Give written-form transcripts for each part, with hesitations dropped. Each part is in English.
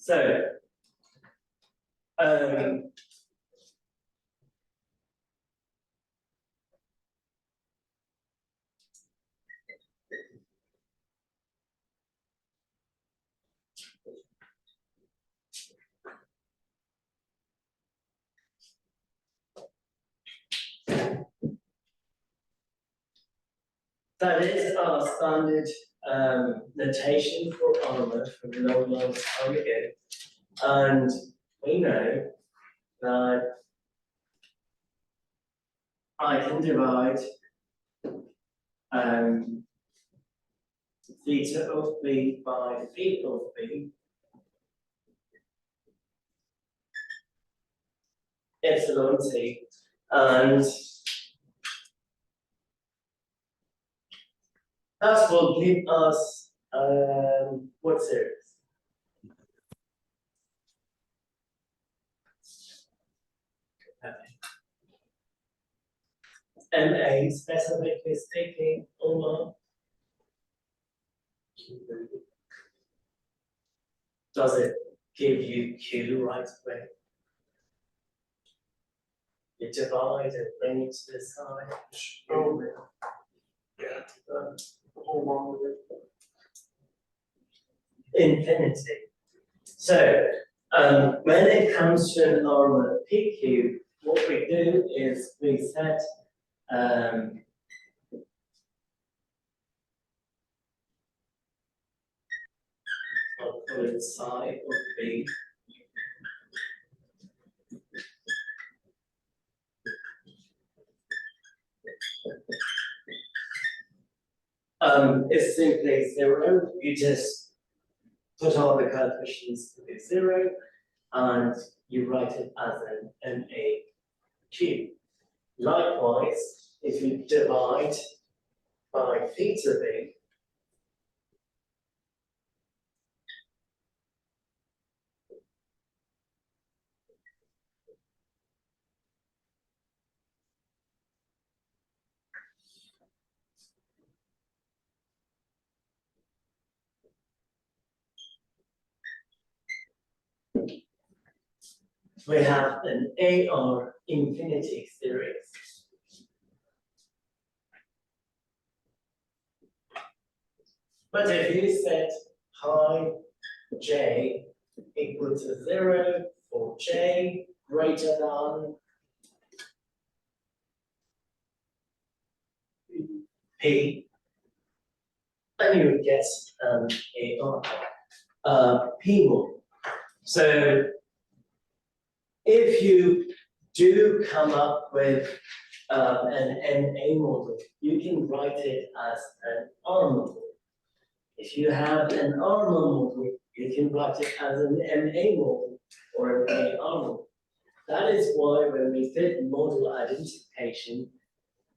So, that is our standard notation for ARMA from a long time ago. And we know that I can divide theta of B by phi of B, epsilon t, and that will give us what series? MA specifically speaking, or does it give you Q right away? You divide and bring it to the side. Oh, yeah. The whole long of it. Infinity. So when it comes to an ARMA PQ, what we do is we set I'll call it psi of B. It's simply 0. You just put all the coefficients to be 0, and you write it as an MAQ. Likewise, if you divide by theta B, we have an AR infinity series. But if you set pi j equal to 0 for j greater than p, then you would get AR p1. So if you do come up with an NA model, you can write it as an ARMA model. If you have an ARMA model, you can write it as an MA model or an AR model. That is why when we did model identification,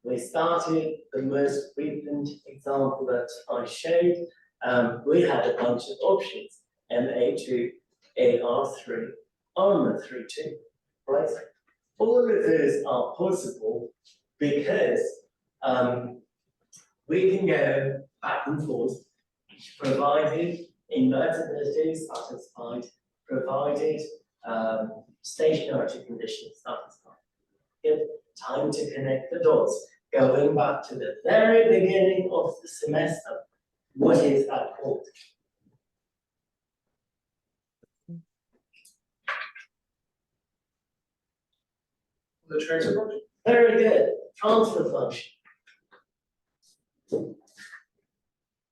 we started the most recent example that I showed. We had a bunch of options, MA2, AR3, ARMA3 too, right? All of those are possible because we can go back and forth, provided invertibility is satisfied, provided stationarity conditions satisfied. Give time to connect the dots. Going back to the very beginning of the semester, what is that called? The transfer function? Very good. Transfer function.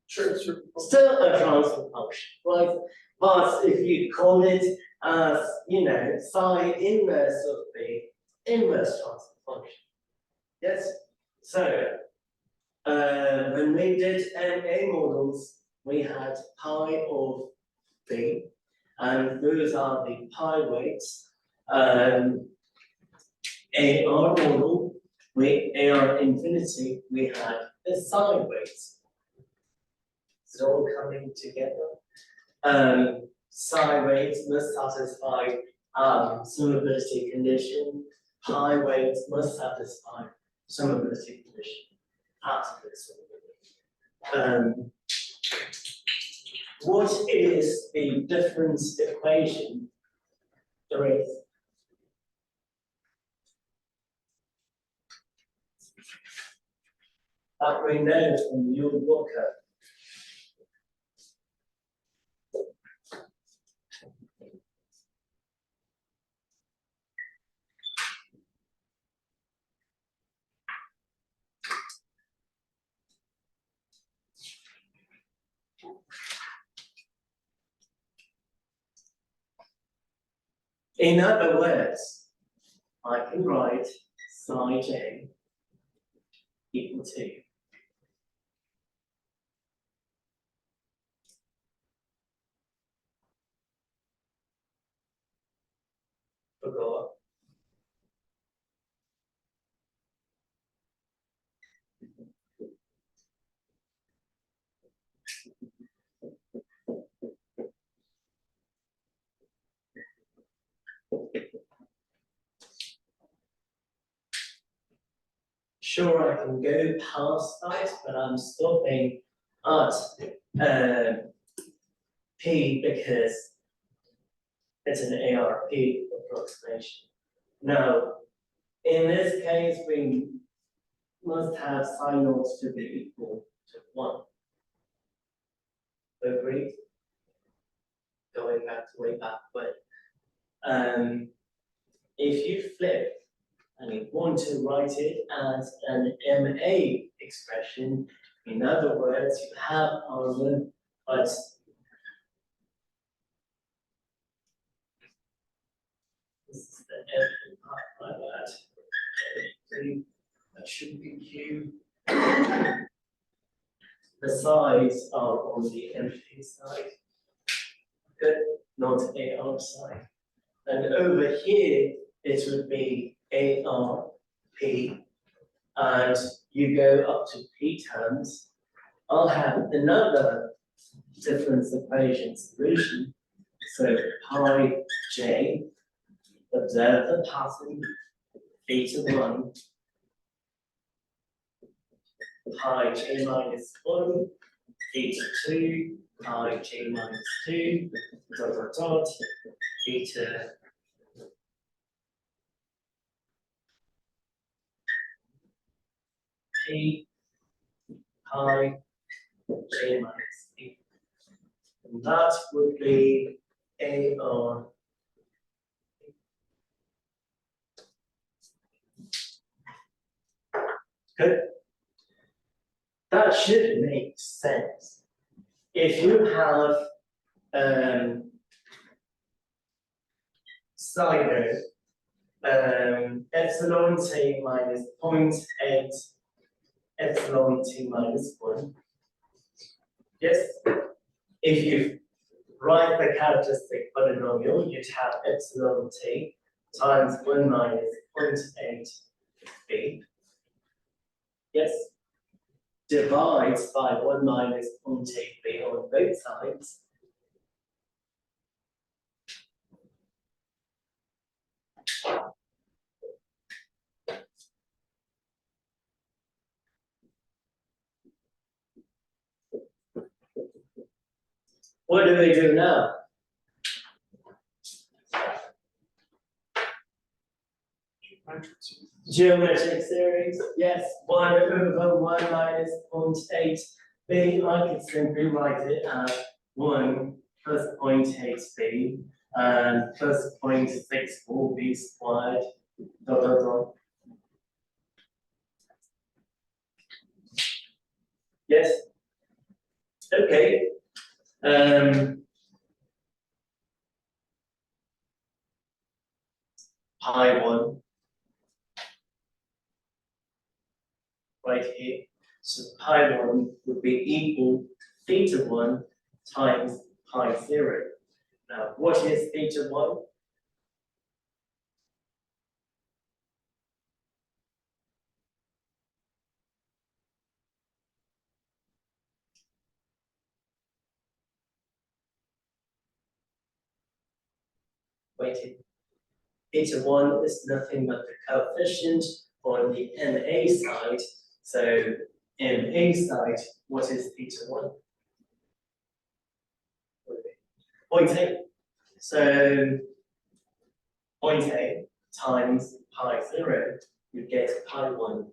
Sure. Still a transfer function, right? But if you call it as, psi inverse of the inverse transfer function. Yes? So, when we did MA models, we had pi of B, and those are the pi weights. AR model, AR infinity, we had the psi weights. It's all coming together. Psi weights must satisfy summability condition. Pi weights must satisfy summability condition. Absolute summability. what is the difference equation there is? That we know from your worker. In other words, I can write psi j equal to forgot. Sure, I can go past that, but I'm stopping at P because it's an ARP approximation. Now, in this case, we must have psi naught to be equal to 1. Agreed? Going back to way back, but if you flip and you want to write it as an MA expression, in other words, you have ARMA, but this is the M part like that. That should be Q. The sides are on the empty side. Good, not AR side. And over here, it would be ARP, and you go up to P terms. I'll have another difference equation solution. So pi j, observe the pattern, theta 1, pi j minus 1, theta 2, pi j minus 2, dot dot dot, theta p, pi j minus p. And that would be AR. Good. That should make sense. If you have slider epsilon t minus 0.8 epsilon t minus 1. Yes, if you write the characteristic polynomial, you'd have epsilon t times 1 minus 0.8 b. Yes, divides by 1 minus 0.8 b on both sides. What do we do now? Geometric series, yes, 1 over 1 minus 0.8 b. I could simply write it as 1 plus 0.8 b and plus 0.64 b squared, dot dot dot. Yes? Okay. Pi 1. Right here. So pi 1 would be equal to theta 1 times pi 0. Now, what is theta 1? Waiting. Theta 1 is nothing but the coefficient on the MA side. So MA side, what is theta 1? 0.8. So 0.8 times pi 0, you get pi 1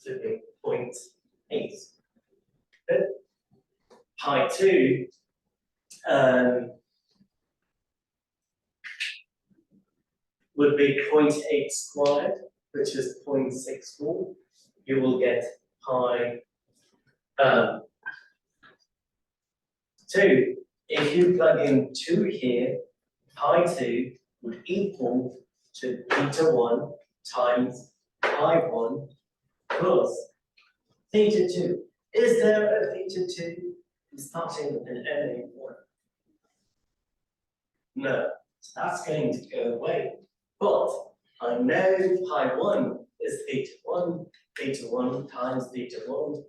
to be 0.8. Good. Pi 2 would be 0.8 squared, which is 0.64. You will get pi 2. If you plug in 2 here, pi 2 would equal to theta 1 times pi 1 plus theta 2. Is there a theta 2 starting with an NA1? No, so that's going to go away. But I know pi 1 is theta 1 times theta 1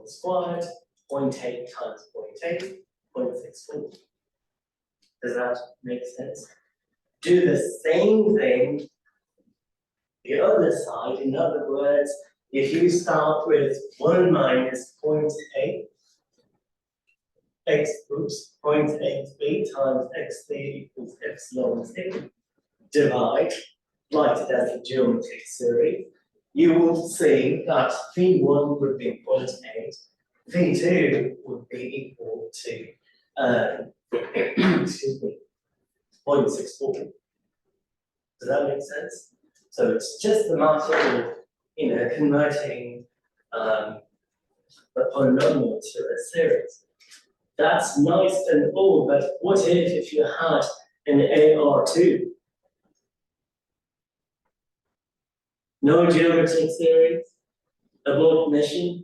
squared, 0.8 times 0.8, 0.64. Does that make sense? Do the same thing the other side. In other words, if you start with 1 minus 0.8 0.8b times x3 equals epsilon c, divide, write it as a geometric series, you will see that v1 would be 0.8, v2 would be equal to excuse me, 0.64. Does that make sense? So it's just a matter of, converting a polynomial to a series. That's nice and all, but what if you had an AR2? No geometric series? Abort mission?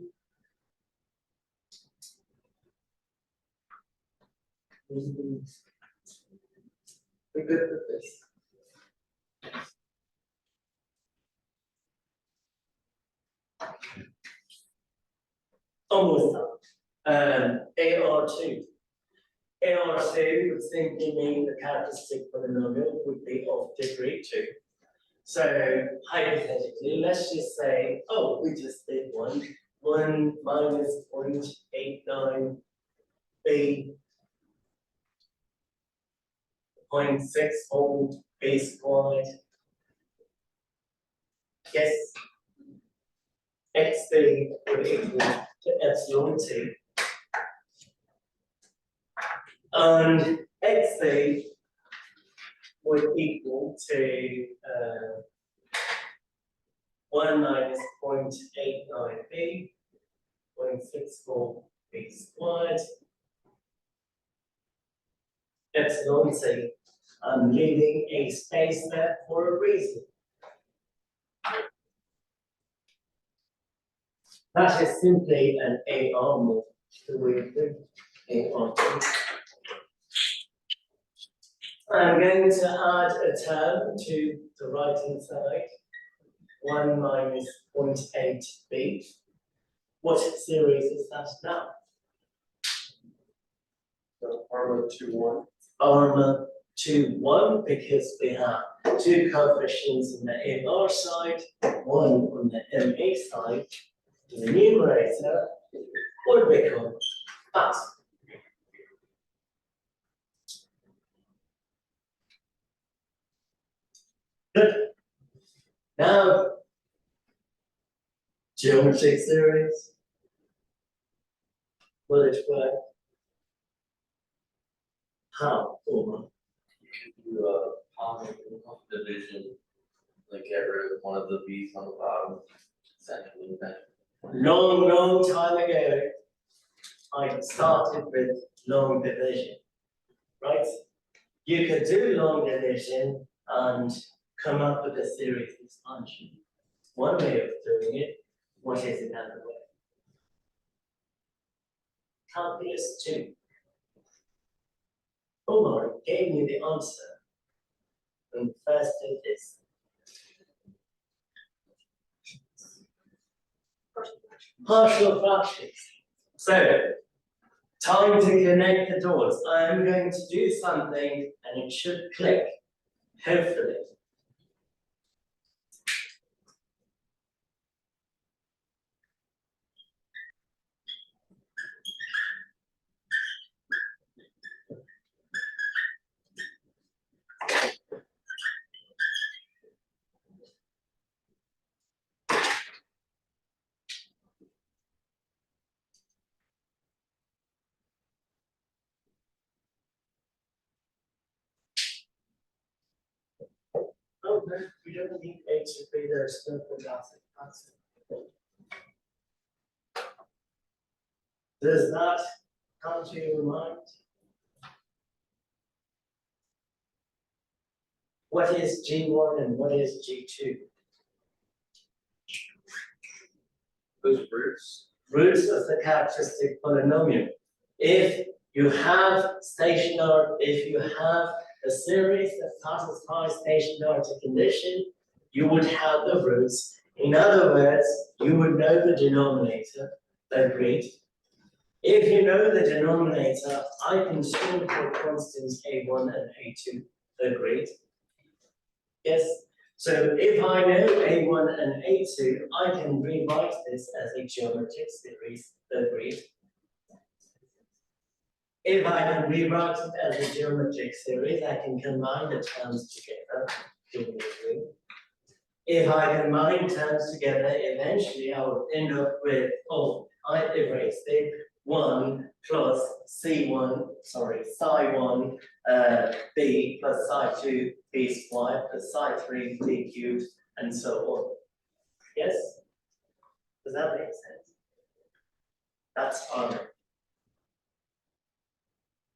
We're good with this. Almost done. AR2. AR2 would simply mean the characteristic polynomial would be of degree 2. So hypothetically, let's just say, oh, we just did 1 minus 0.89 b 0.64 b squared. Yes, xb would equal to epsilon t. And xb would equal to 1 minus 0.89 b, 0.64 b squared, epsilon c. I'm leaving a space there for a reason. That is simply an ARMA. The way of doing ARMA. I'm going to add a term to the right hand side. 1 minus 0.8b. What series is that now? So ARMA 2-1. ARMA 2-1, because we have two coefficients on the AR side, one on the MA side. The numerator would become that. Good. Now, geometric series. Will it work? How? You can do a division, like get rid of one of the b's on the bottom, essentially. Long time ago, I started with long division, right? You could do long division and come up with a series expansion. One way of doing it. What is another way? Calculus 2. Omar gave me the answer. And first did this. Partial fractions. So, time to connect the dots. I am going to do something and it should click, hopefully. we don't need A to B, there's no fantastic answer. Does that come to your mind? What is G1 and what is G2? Those roots. Roots of the characteristic polynomial. If you have if you have a series that satisfies stationarity condition, you would have the roots. In other words, you would know the denominator, agreed. If you know the denominator, I can solve for constants A1 and A2, agreed. Yes, so if I know A1 and A2, I can rewrite this as a geometric series, agreed. If I can rewrite it as a geometric series, I can combine the terms together, agree. If I combine terms together, eventually I will end up with, I erased it, 1 plus C1, psi1 b plus psi2 b squared plus psi3 b cubed, and so on. Yes? Does that make sense? That's ARMA.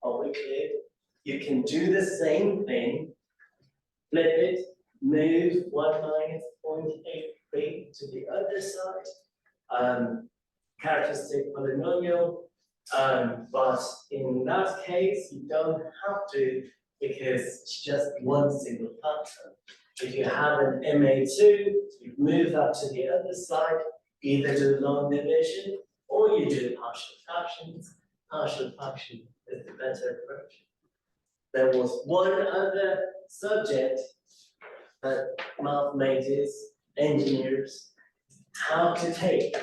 Are we clear? You can do the same thing, flip it, move 1 minus 0.83 to the other side. Characteristic polynomial, but in that case, you don't have to because it's just one single factor. If you have an MA2, you move that to the other side, either do long division or you do partial fractions. Partial fraction is the better approach. There was one other subject that mathematicians, engineers, how to take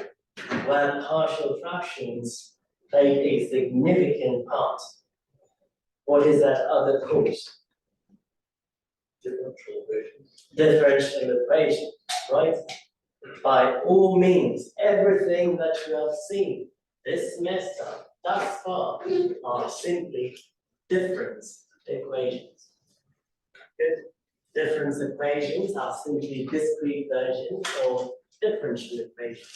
where partial fractions play a significant part. What is that other course? Differential equations. Differential equation, right? By all means, everything that you have seen this semester thus far are simply difference equations. Good. Difference equations are simply discrete versions of differential equations.